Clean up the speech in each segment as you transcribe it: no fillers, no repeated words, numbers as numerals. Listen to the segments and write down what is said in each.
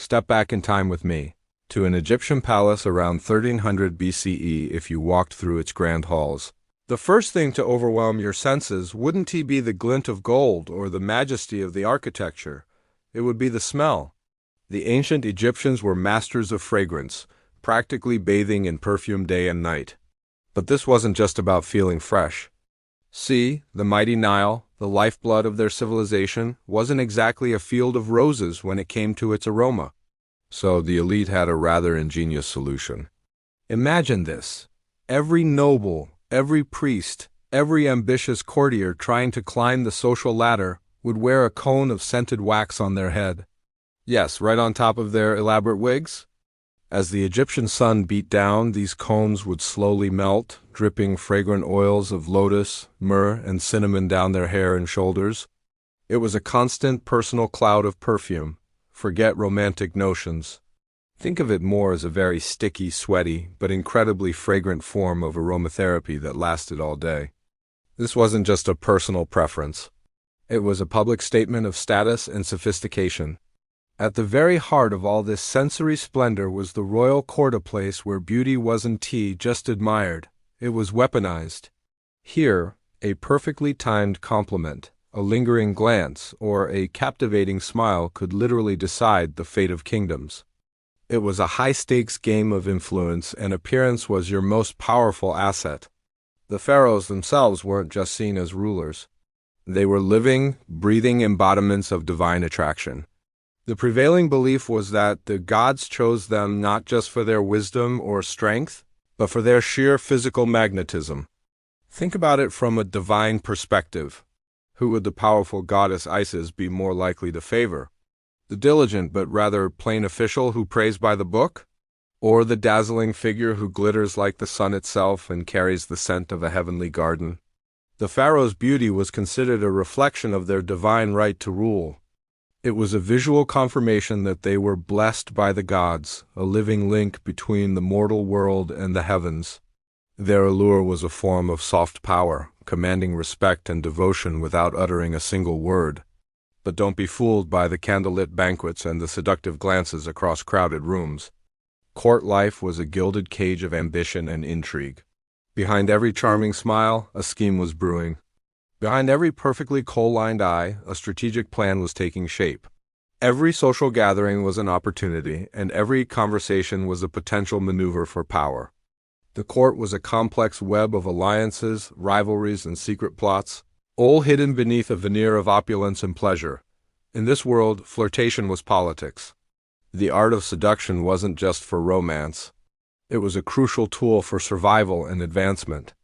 step back in time with me to an Egyptian palace around 1300 BCE if you walked through its grand halls. The first thing to overwhelm your senses wouldn't be the glint of gold or the majesty of the architecture. It would be the smell. The ancient Egyptians were masters of fragrance, practically bathing in perfume day and night. But this wasn't just about feeling fresh. See, the mighty Nile, the lifeblood of their civilization, wasn't exactly a field of roses when it came to its aroma. So the elite had a rather ingenious solution. Imagine this. Every noble, every priest, every ambitious courtier trying to climb the social ladder would wear a cone of scented wax on their head. Yes, right on top of their elaborate wigs. As the Egyptian sun beat down, these cones would slowly melt, dripping fragrant oils of lotus, myrrh, and cinnamon down their hair and shoulders. It was a constant personal cloud of perfume. Forget romantic notions. Think of it more as a very sticky, sweaty, but incredibly fragrant form of aromatherapy that lasted all day. This wasn't just a personal preference. It was a public statement of status and sophistication. At the very heart of all this sensory splendor was the royal court, a place where beauty wasn't just admired, it was weaponized. Here, a perfectly timed compliment, a lingering glance, or a captivating smile could literally decide the fate of kingdoms. It was a high-stakes game of influence, and appearance was your most powerful asset. The pharaohs themselves weren't just seen as rulers. They were living, breathing embodiments of divine attraction. The prevailing belief was that the gods chose them not just for their wisdom or strength, but for their sheer physical magnetism. Think about it from a divine perspective. Who would the powerful goddess Isis be more likely to favor? The diligent but rather plain official who prays by the book? Or the dazzling figure who glitters like the sun itself and carries the scent of a heavenly garden? The pharaoh's beauty was considered a reflection of their divine right to rule. It was a visual confirmation that they were blessed by the gods, a living link between the mortal world and the heavens. Their allure was a form of soft power, commanding respect and devotion without uttering a single word. But don't be fooled by the candlelit banquets and the seductive glances across crowded rooms. Court life was a gilded cage of ambition and intrigue. Behind every charming smile, a scheme was brewing. Behind every perfectly kohl-lined eye, a strategic plan was taking shape. Every social gathering was an opportunity, and every conversation was a potential maneuver for power. The court was a complex web of alliances, rivalries, and secret plots, all hidden beneath a veneer of opulence and pleasure. In this world, flirtation was politics. The art of seduction wasn't just for romance. It was a crucial tool for survival and advancement.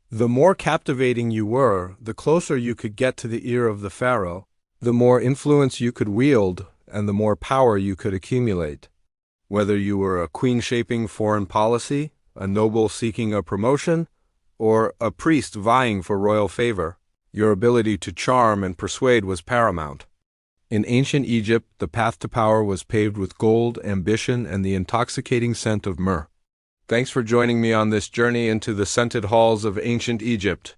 The more captivating you were, the closer you could get to the ear of the pharaoh, the more influence you could wield, and the more power you could accumulate. Whether you were a queen shaping foreign policy, a noble seeking a promotion, or a priest vying for royal favor, your ability to charm and persuade was paramount. In ancient Egypt, the path to power was paved with gold, ambition, and the intoxicating scent of myrrh. Thanks for joining me on this journey into the scented halls of ancient Egypt.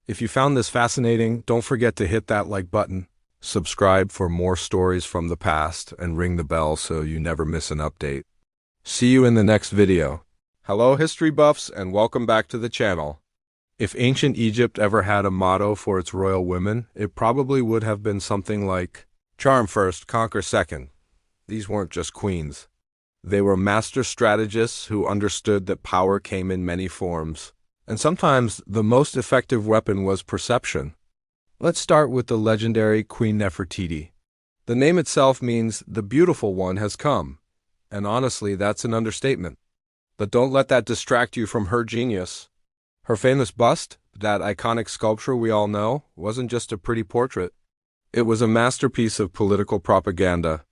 If you found this fascinating, don't forget to hit that like button, subscribe for more stories from the past, and ring the bell so you never miss an update. See you in the next video. Hello history buffs, and welcome back to the channel. If ancient Egypt ever had a motto for its royal women, it probably would have been something like, "Charm first, conquer second." These weren't just queens. They were master strategists who understood that power came in many forms, and sometimes the most effective weapon was perception. Let's start with the legendary Queen Nefertiti. The name itself means the beautiful one has come, and honestly, that's an understatement. But don't let that distract you from her genius. Her famous bust, that iconic sculpture we all know, wasn't just a pretty portrait. It was a masterpiece of political propaganda.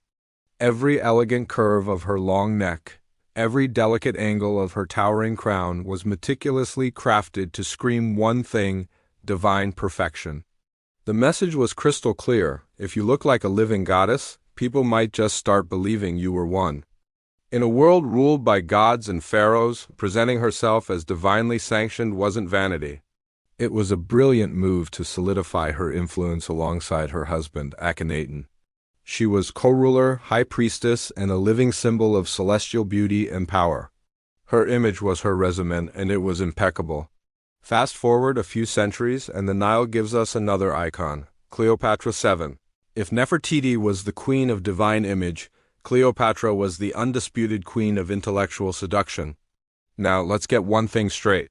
Every elegant curve of her long neck, every delicate angle of her towering crown was meticulously crafted to scream one thing: divine perfection. The message was crystal clear: if you look like a living goddess, people might just start believing you were one. In a world ruled by gods and pharaohs, presenting herself as divinely sanctioned wasn't vanity. It was a brilliant move to solidify her influence alongside her husband, Akhenaten. She was co-ruler, high priestess, and a living symbol of celestial beauty and power. Her image was her resume, and it was impeccable. Fast forward a few centuries, and the Nile gives us another icon, Cleopatra VII. If Nefertiti was the queen of divine image, Cleopatra was the undisputed queen of intellectual seduction. Now, let's get one thing straight.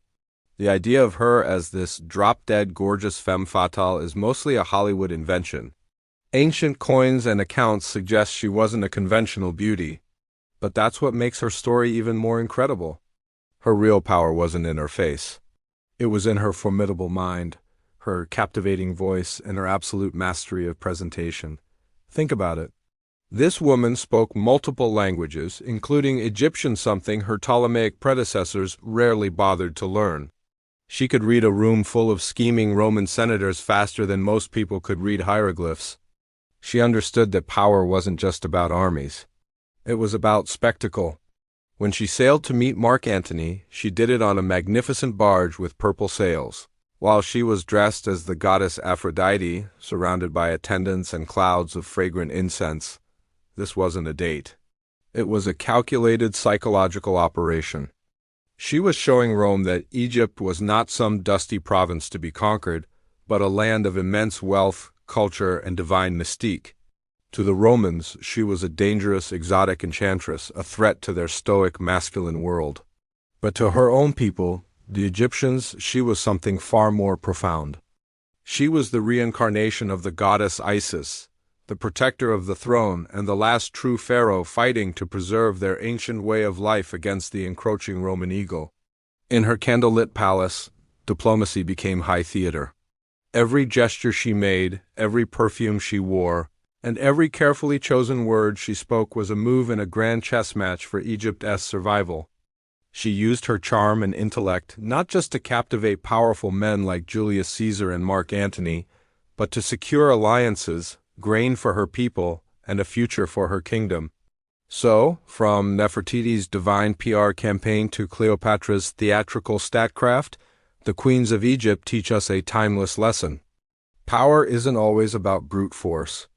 The idea of her as this drop-dead gorgeous femme fatale is mostly a Hollywood invention. Ancient coins and accounts suggest she wasn't a conventional beauty. But that's what makes her story even more incredible. Her real power wasn't in her face. It was in her formidable mind, her captivating voice, and her absolute mastery of presentation. Think about it. This woman spoke multiple languages, including Egyptian, something her Ptolemaic predecessors rarely bothered to learn. She could read a room full of scheming Roman senators faster than most people could read hieroglyphs. She understood that power wasn't just about armies. It was about spectacle. When she sailed to meet Mark Antony, she did it on a magnificent barge with purple sails. While she was dressed as the goddess Aphrodite, surrounded by attendants and clouds of fragrant incense, this wasn't a date. It was a calculated psychological operation. She was showing Rome that Egypt was not some dusty province to be conquered, but a land of immense wealth, culture, and divine mystique. To the Romans, she was a dangerous, exotic enchantress, a threat to their stoic, masculine world. But to her own people, the Egyptians, she was something far more profound. She was the reincarnation of the goddess Isis, the protector of the throne, and the last true pharaoh fighting to preserve their ancient way of life against the encroaching Roman eagle. In her candlelit palace, diplomacy became high theater. Every gesture she made, every perfume she wore, and every carefully chosen word she spoke was a move in a grand chess match for Egypt's survival. She used her charm and intellect not just to captivate powerful men like Julius Caesar and Mark Antony, but to secure alliances, grain for her people, and a future for her kingdom. So, from Nefertiti's divine PR campaign to Cleopatra's theatrical statecraft, the queens of Egypt teach us a timeless lesson. Power isn't always about brute force.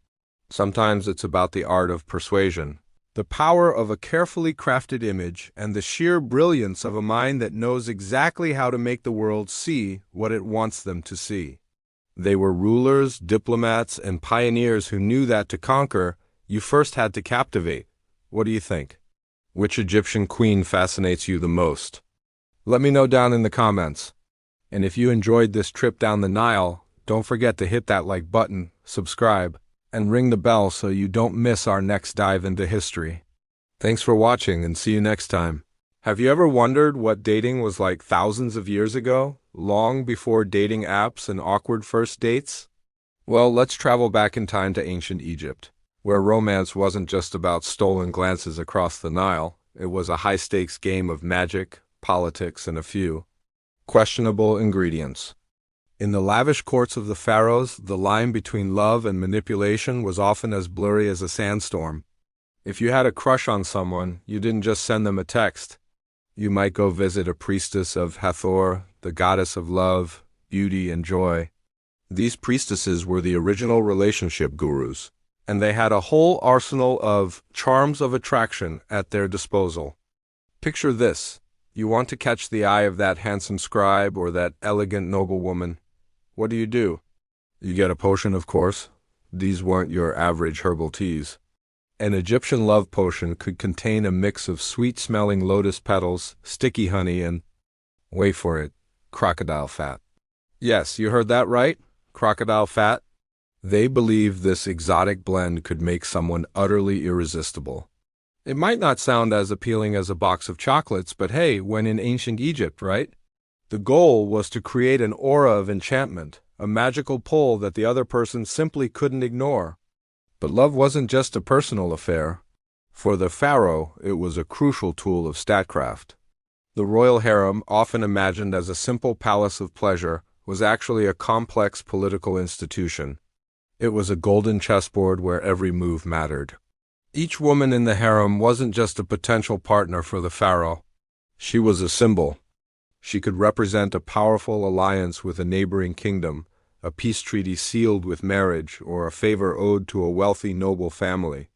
Sometimes it's about the art of persuasion, the power of a carefully crafted image, and the sheer brilliance of a mind that knows exactly how to make the world see what it wants them to see. They were rulers, diplomats, and pioneers who knew that to conquer, you first had to captivate. What do you think? Which Egyptian queen fascinates you the most? Let me know down in the comments. And if you enjoyed this trip down the Nile, don't forget to hit that like button, subscribe, and ring the bell so you don't miss our next dive into history. Thanks for watching, and see you next time. Have you ever wondered what dating was like thousands of years ago, long before dating apps and awkward first dates? Well, let's travel back in time to ancient Egypt, where romance wasn't just about stolen glances across the Nile. It was a high-stakes game of magic, politics, and a few questionable ingredients. In the lavish courts of the pharaohs, the line between love and manipulation was often as blurry as a sandstorm. If you had a crush on someone, you didn't just send them a text. You might go visit a priestess of Hathor, the goddess of love, beauty, and joy. These priestesses were the original relationship gurus, and they had a whole arsenal of charms of attraction at their disposal. Picture this. You want to catch the eye of that handsome scribe or that elegant noblewoman. What do? You get a potion, of course. These weren't your average herbal teas. An Egyptian love potion could contain a mix of sweet-smelling lotus petals, sticky honey, and, wait for it, crocodile fat. Yes, you heard that right, crocodile fat. They believed this exotic blend could make someone utterly irresistible. It might not sound as appealing as a box of chocolates, but hey, when in ancient Egypt, right? The goal was to create an aura of enchantment, a magical pull that the other person simply couldn't ignore. But love wasn't just a personal affair. For the pharaoh, it was a crucial tool of statecraft. The royal harem, often imagined as a simple palace of pleasure, was actually a complex political institution. It was a golden chessboard where every move mattered. Each woman in the harem wasn't just a potential partner for the pharaoh. She was a symbol. She could represent a powerful alliance with a neighboring kingdom, a peace treaty sealed with marriage, or a favor owed to a wealthy noble family.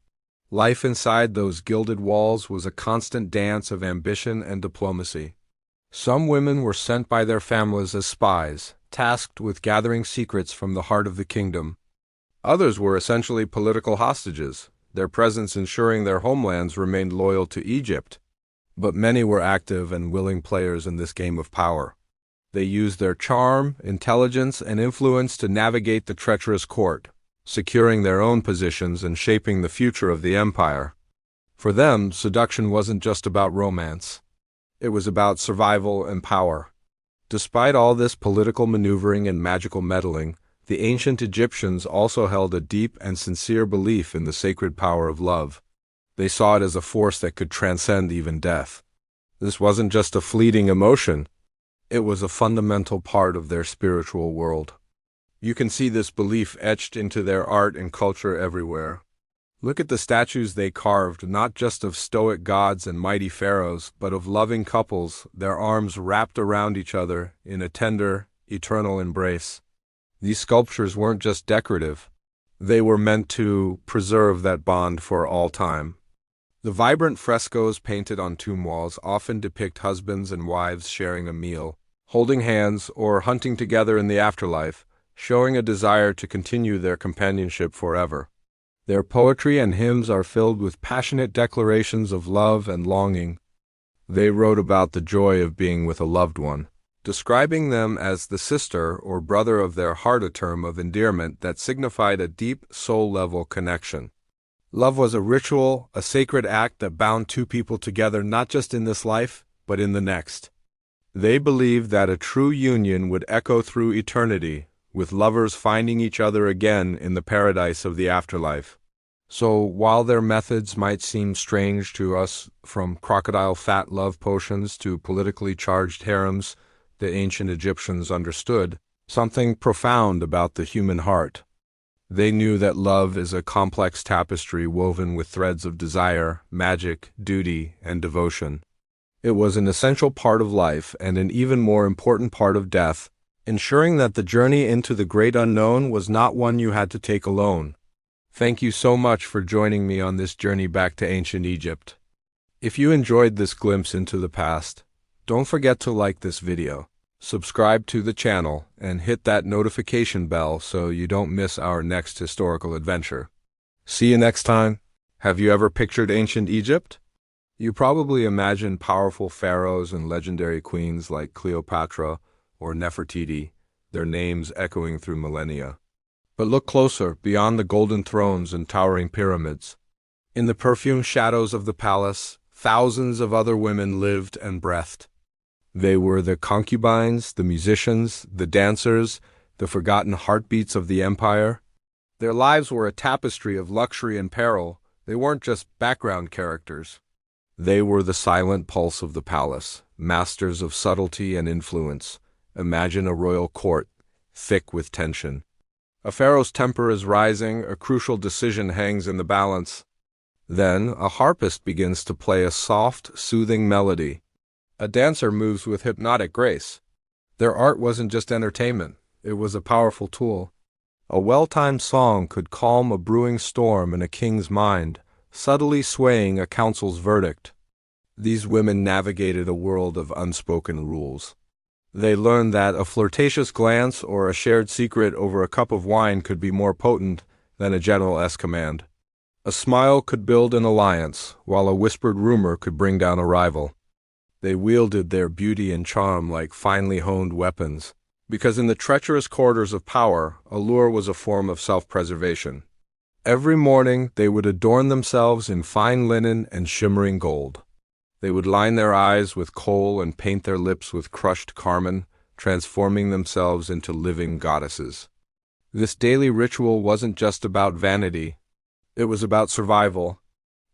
Life inside those gilded walls was a constant dance of ambition and diplomacy. Some women were sent by their families as spies, tasked with gathering secrets from the heart of the kingdom. Others were essentially political hostages, their presence ensuring their homelands remained loyal to Egypt. But many were active and willing players in this game of power. They used their charm, intelligence, and influence to navigate the treacherous court, securing their own positions and shaping the future of the empire. For them, seduction wasn't just about romance. It was about survival and power. Despite all this political maneuvering and magical meddling, the ancient Egyptians also held a deep and sincere belief in the sacred power of love. They saw it as a force that could transcend even death. This wasn't just a fleeting emotion. It was a fundamental part of their spiritual world. You can see this belief etched into their art and culture everywhere. Look at the statues they carved, not just of stoic gods and mighty pharaohs, but of loving couples, their arms wrapped around each other in a tender, eternal embrace. These sculptures weren't just decorative. They were meant to preserve that bond for all time. The vibrant frescoes painted on tomb walls often depict husbands and wives sharing a meal, holding hands, or hunting together in the afterlife, showing a desire to continue their companionship forever. Their poetry and hymns are filled with passionate declarations of love and longing. They wrote about the joy of being with a loved one, describing them as the sister or brother of their heart, a term of endearment that signified a deep soul-level connection. Love was a ritual, a sacred act that bound two people together not just in this life, but in the next. They believed that a true union would echo through eternity, with lovers finding each other again in the paradise of the afterlife. So, while their methods might seem strange to us, from crocodile fat love potions to politically charged harems, the ancient Egyptians understood something profound about the human heart. They knew that love is a complex tapestry woven with threads of desire, magic, duty, and devotion. It was an essential part of life and an even more important part of death, ensuring that the journey into the great unknown was not one you had to take alone. Thank you so much for joining me on this journey back to ancient Egypt. If you enjoyed this glimpse into the past, don't forget to like this video, subscribe to the channel, and hit that notification bell so you don't miss our next historical adventure. See you next time. Have you ever pictured ancient Egypt? You probably imagine powerful pharaohs and legendary queens like Cleopatra or Nefertiti, their names echoing through millennia. But look closer, beyond the golden thrones and towering pyramids. In the perfumed shadows of the palace, thousands of other women lived and breathed. They were the concubines, the musicians, the dancers, the forgotten heartbeats of the empire. Their lives were a tapestry of luxury and peril. They weren't just background characters. They were the silent pulse of the palace, masters of subtlety and influence. Imagine a royal court, thick with tension. A pharaoh's temper is rising, a crucial decision hangs in the balance. Then, a harpist begins to play a soft, soothing melody. A dancer moves with hypnotic grace. Their art wasn't just entertainment, it was a powerful tool. A well-timed song could calm a brewing storm in a king's mind, subtly swaying a council's verdict. These women navigated a world of unspoken rules. They learned that a flirtatious glance or a shared secret over a cup of wine could be more potent than a general's command. A smile could build an alliance, while a whispered rumor could bring down a rival. They wielded their beauty and charm like finely honed weapons, because in the treacherous corridors of power, allure was a form of self-preservation. Every morning they would adorn themselves in fine linen and shimmering gold. They would line their eyes with kohl and paint their lips with crushed carmine, transforming themselves into living goddesses. This daily ritual wasn't just about vanity. It was about survival.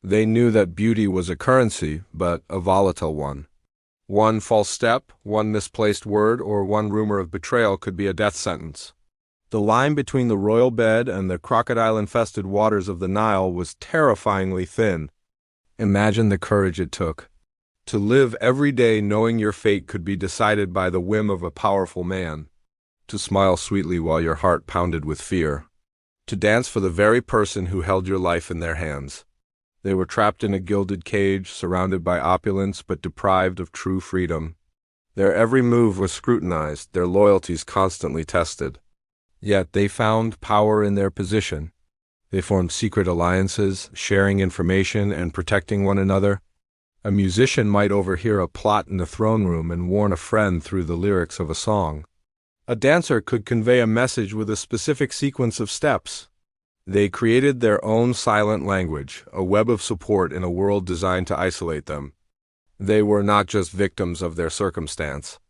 They knew that beauty was a currency, but a volatile one. One false step, one misplaced word, or one rumor of betrayal could be a death sentence. The line between the royal bed and the crocodile-infested waters of the Nile was terrifyingly thin. Imagine the courage it took to live every day knowing your fate could be decided by the whim of a powerful man, to smile sweetly while your heart pounded with fear, to dance for the very person who held your life in their hands. They were trapped in a gilded cage, surrounded by opulence but deprived of true freedom. Their every move was scrutinized, their loyalties constantly tested. Yet they found power in their position. They formed secret alliances, sharing information and protecting one another. A musician might overhear a plot in the throne room and warn a friend through the lyrics of a song. A dancer could convey a message with a specific sequence of steps. They created their own silent language, a web of support in a world designed to isolate them. They were not just victims of their circumstance.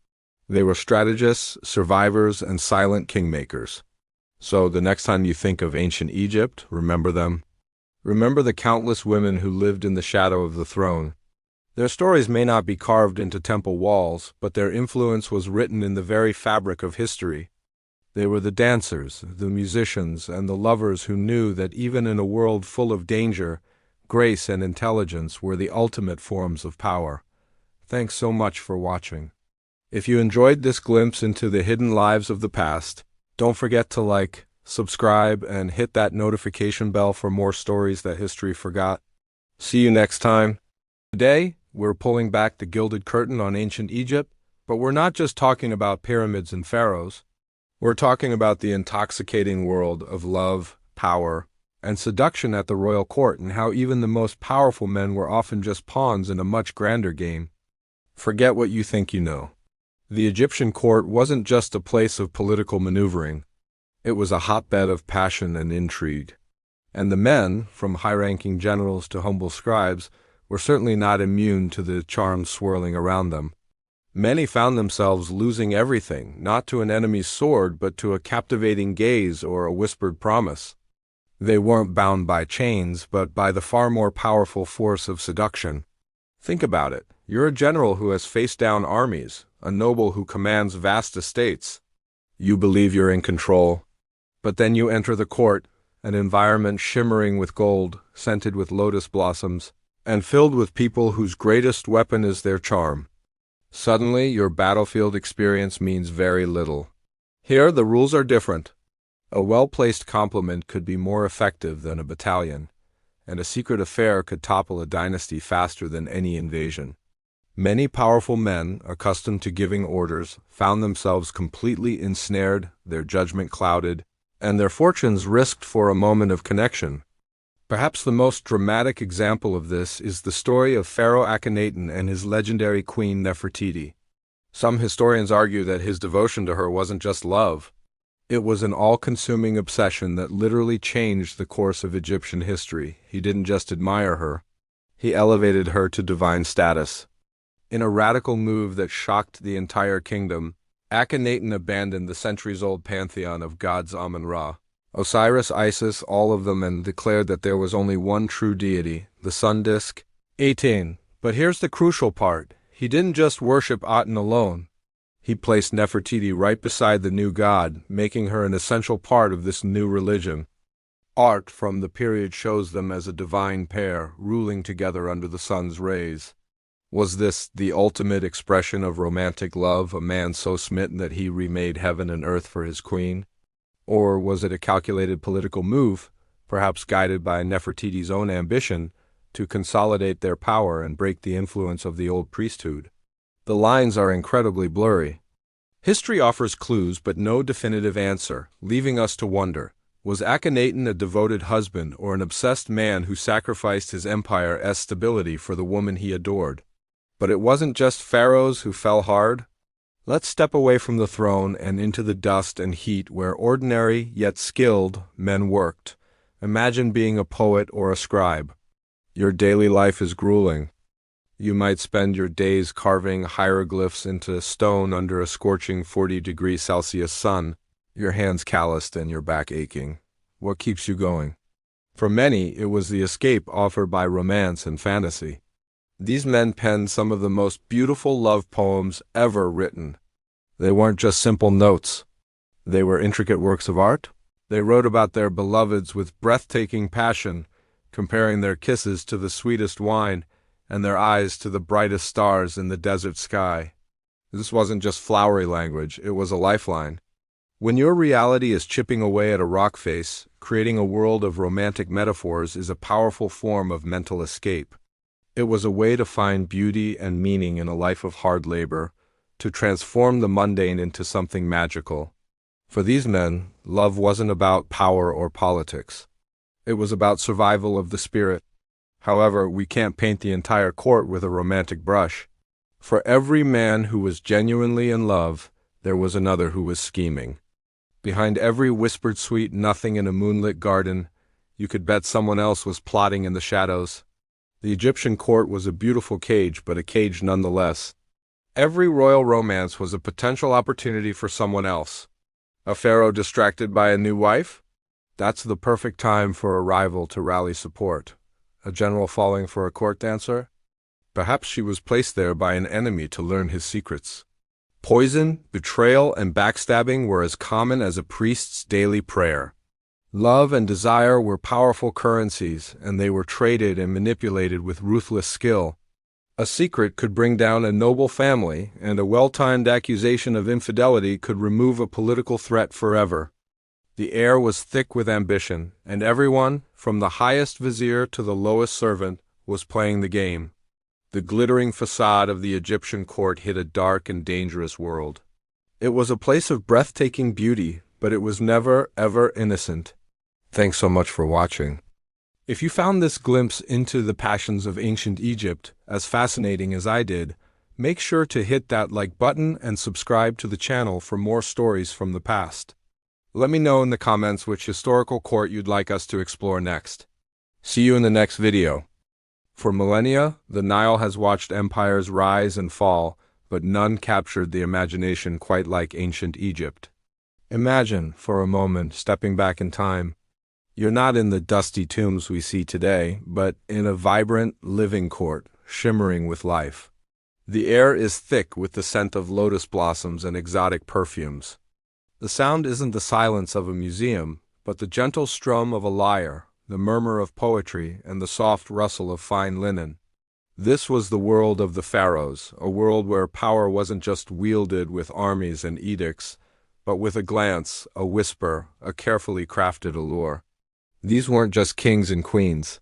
They were strategists, survivors, and silent kingmakers. So the next time you think of ancient Egypt, remember them. Remember the countless women who lived in the shadow of the throne. Their stories may not be carved into temple walls, but their influence was written in the very fabric of history. They were the dancers, the musicians, and the lovers who knew that even in a world full of danger, grace and intelligence were the ultimate forms of power. Thanks so much for watching. If you enjoyed this glimpse into the hidden lives of the past, don't forget to like, subscribe, and hit that notification bell for more stories that history forgot. See you next time. Today, we're pulling back the gilded curtain on ancient Egypt, but we're not just talking about pyramids and pharaohs. We're talking about the intoxicating world of love, power, and seduction at the royal court, and how even the most powerful men were often just pawns in a much grander game. Forget what you think you know. The Egyptian court wasn't just a place of political maneuvering. It was a hotbed of passion and intrigue. And the men, from high-ranking generals to humble scribes, were certainly not immune to the charms swirling around them. Many found themselves losing everything, not to an enemy's sword, but to a captivating gaze or a whispered promise. They weren't bound by chains, but by the far more powerful force of seduction. Think about it. You're a general who has faced down armies, a noble who commands vast estates. You believe you're in control. But then you enter the court, an environment shimmering with gold, scented with lotus blossoms, and filled with people whose greatest weapon is their charm. Suddenly, your battlefield experience means very little. Here, the rules are different. A well-placed compliment could be more effective than a battalion, and a secret affair could topple a dynasty faster than any invasion. Many powerful men, accustomed to giving orders, found themselves completely ensnared, their judgment clouded, and their fortunes risked for a moment of connection. Perhaps the most dramatic example of this is the story of Pharaoh Akhenaten and his legendary queen Nefertiti. Some historians argue that his devotion to her wasn't just love. It was an all-consuming obsession that literally changed the course of Egyptian history. He didn't just admire her. He elevated her to divine status. In a radical move that shocked the entire kingdom, Akhenaten abandoned the centuries-old pantheon of gods Amun-Ra, Osiris, Isis, all of them, and declared that there was only one true deity, the sun disk. 18. But here's the crucial part. He didn't just worship Aten alone. He placed Nefertiti right beside the new god, making her an essential part of this new religion. Art from the period shows them as a divine pair, ruling together under the sun's rays. Was this the ultimate expression of romantic love, a man so smitten that he remade heaven and earth for his queen? Or was it a calculated political move, perhaps guided by Nefertiti's own ambition, to consolidate their power and break the influence of the old priesthood? The lines are incredibly blurry. History offers clues but no definitive answer, leaving us to wonder, was Akhenaten a devoted husband or an obsessed man who sacrificed his empire's stability for the woman he adored? But it wasn't just pharaohs who fell hard. Let's step away from the throne and into the dust and heat where ordinary yet skilled men worked. Imagine being a poet or a scribe. Your daily life is grueling. You might spend your days carving hieroglyphs into stone under a scorching 40°C sun, your hands calloused and your back aching. What keeps you going? For many, it was the escape offered by romance and fantasy. These men penned some of the most beautiful love poems ever written. They weren't just simple notes. They were intricate works of art. They wrote about their beloveds with breathtaking passion, comparing their kisses to the sweetest wine and their eyes to the brightest stars in the desert sky. This wasn't just flowery language, it was a lifeline. When your reality is chipping away at a rock face, creating a world of romantic metaphors is a powerful form of mental escape. It was a way to find beauty and meaning in a life of hard labor, to transform the mundane into something magical. For these men, love wasn't about power or politics. It was about survival of the spirit. However, we can't paint the entire court with a romantic brush. For every man who was genuinely in love, there was another who was scheming. Behind every whispered sweet nothing in a moonlit garden, you could bet someone else was plotting in the shadows. The Egyptian court was a beautiful cage, but a cage nonetheless. Every royal romance was a potential opportunity for someone else. A pharaoh distracted by a new wife? That's the perfect time for a rival to rally support. A general falling for a court dancer? Perhaps she was placed there by an enemy to learn his secrets. Poison, betrayal, and backstabbing were as common as a priest's daily prayer. Love and desire were powerful currencies, and they were traded and manipulated with ruthless skill. A secret could bring down a noble family, and a well-timed accusation of infidelity could remove a political threat forever. The air was thick with ambition, and everyone, from the highest vizier to the lowest servant, was playing the game. The glittering facade of the Egyptian court hid a dark and dangerous world. It was a place of breathtaking beauty, but it was never, ever innocent. Thanks so much for watching. If you found this glimpse into the passions of ancient Egypt as fascinating as I did, make sure to hit that like button and subscribe to the channel for more stories from the past. Let me know in the comments which historical court you'd like us to explore next. See you in the next video. For millennia, the Nile has watched empires rise and fall, but none captured the imagination quite like ancient Egypt. Imagine, for a moment, stepping back in time. You're not in the dusty tombs we see today, but in a vibrant, living court, shimmering with life. The air is thick with the scent of lotus blossoms and exotic perfumes. The sound isn't the silence of a museum, but the gentle strum of a lyre, the murmur of poetry, and the soft rustle of fine linen. This was the world of the pharaohs, a world where power wasn't just wielded with armies and edicts, but with a glance, a whisper, a carefully crafted allure. These weren't just kings and queens.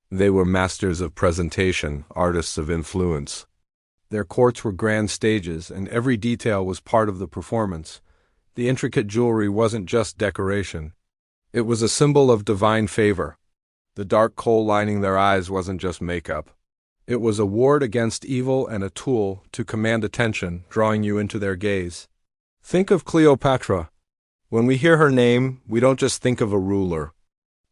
They were masters of presentation, artists of influence. Their courts were grand stages, and every detail was part of the performance. The intricate jewelry wasn't just decoration. It was a symbol of divine favor. The dark kohl lining their eyes wasn't just makeup. It was a ward against evil and a tool to command attention, drawing you into their gaze. Think of Cleopatra. When we hear her name, we don't just think of a ruler.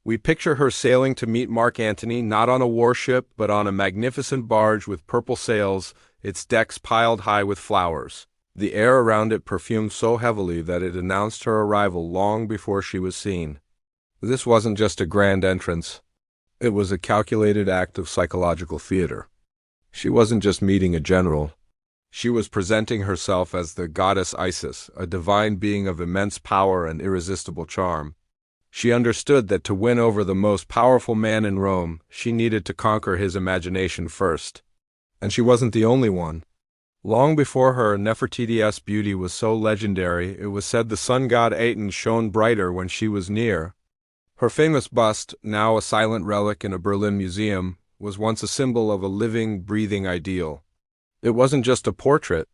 We picture her sailing to meet Mark Antony not on a warship, but on a magnificent barge with purple sails, its decks piled high with flowers. The air around it perfumed so heavily that it announced her arrival long before she was seen. This wasn't just a grand entrance. It was a calculated act of psychological theater. She wasn't just meeting a general. She was presenting herself as the goddess Isis, a divine being of immense power and irresistible charm. She understood that to win over the most powerful man in Rome, she needed to conquer his imagination first. And she wasn't the only one. Long before her, Nefertiti's beauty was so legendary, it was said the sun god Aten shone brighter when she was near. Her famous bust, now a silent relic in a Berlin museum, was once a symbol of a living, breathing ideal. It wasn't just a portrait.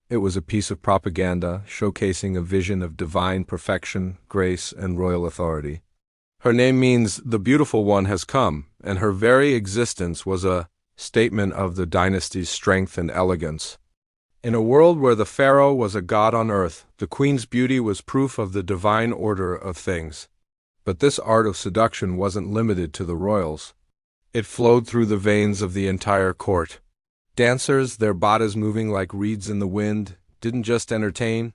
It was a piece of propaganda showcasing a vision of divine perfection, grace, and royal authority. Her name means the beautiful one has come, and her very existence was a statement of the dynasty's strength and elegance. In a world where the pharaoh was a god on earth, the queen's beauty was proof of the divine order of things. But this art of seduction wasn't limited to the royals. It flowed through the veins of the entire court. Dancers, their bodies moving like reeds in the wind, didn't just entertain.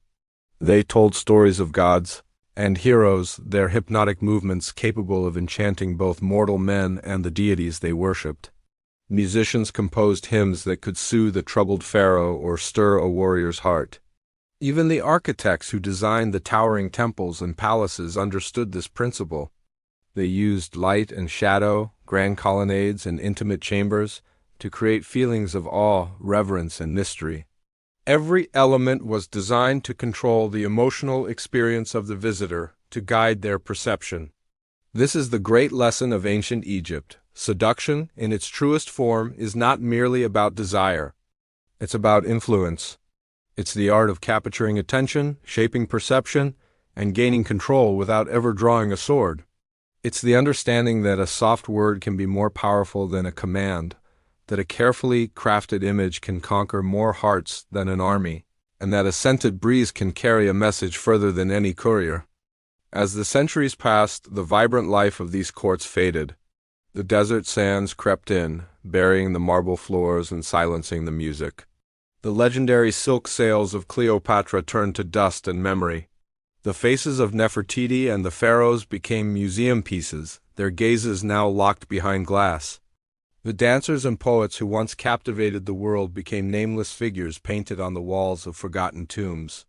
They told stories of gods and heroes, their hypnotic movements capable of enchanting both mortal men and the deities they worshipped. Musicians composed hymns that could soothe a troubled pharaoh or stir a warrior's heart. Even the architects who designed the towering temples and palaces understood this principle. They used light and shadow, grand colonnades and intimate chambers, to create feelings of awe, reverence, and mystery. Every element was designed to control the emotional experience of the visitor, to guide their perception. This is the great lesson of ancient Egypt. Seduction, in its truest form, is not merely about desire. It's about influence. It's the art of capturing attention, shaping perception, and gaining control without ever drawing a sword. It's the understanding that a soft word can be more powerful than a command, that a carefully crafted image can conquer more hearts than an army, and that a scented breeze can carry a message further than any courier. As the centuries passed, the vibrant life of these courts faded. The desert sands crept in, burying the marble floors and silencing the music. The legendary silk sails of Cleopatra turned to dust and memory. The faces of Nefertiti and the pharaohs became museum pieces, their gazes now locked behind glass. The dancers and poets who once captivated the world became nameless figures painted on the walls of forgotten tombs.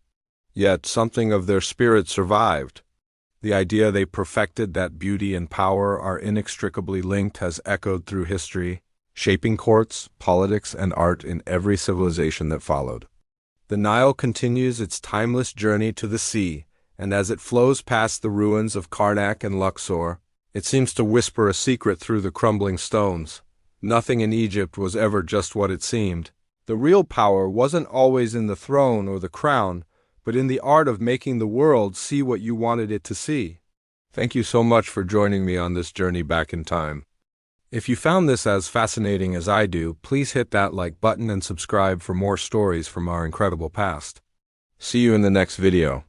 Yet something of their spirit survived. The idea they perfected, that beauty and power are inextricably linked, has echoed through history, shaping courts, politics, and art in every civilization that followed. The Nile continues its timeless journey to the sea, and as it flows past the ruins of Karnak and Luxor, it seems to whisper a secret through the crumbling stones. Nothing in Egypt was ever just what it seemed. The real power wasn't always in the throne or the crown, but in the art of making the world see what you wanted it to see. Thank you so much for joining me on this journey back in time. If you found this as fascinating as I do, please hit that like button and subscribe for more stories from our incredible past. See you in the next video.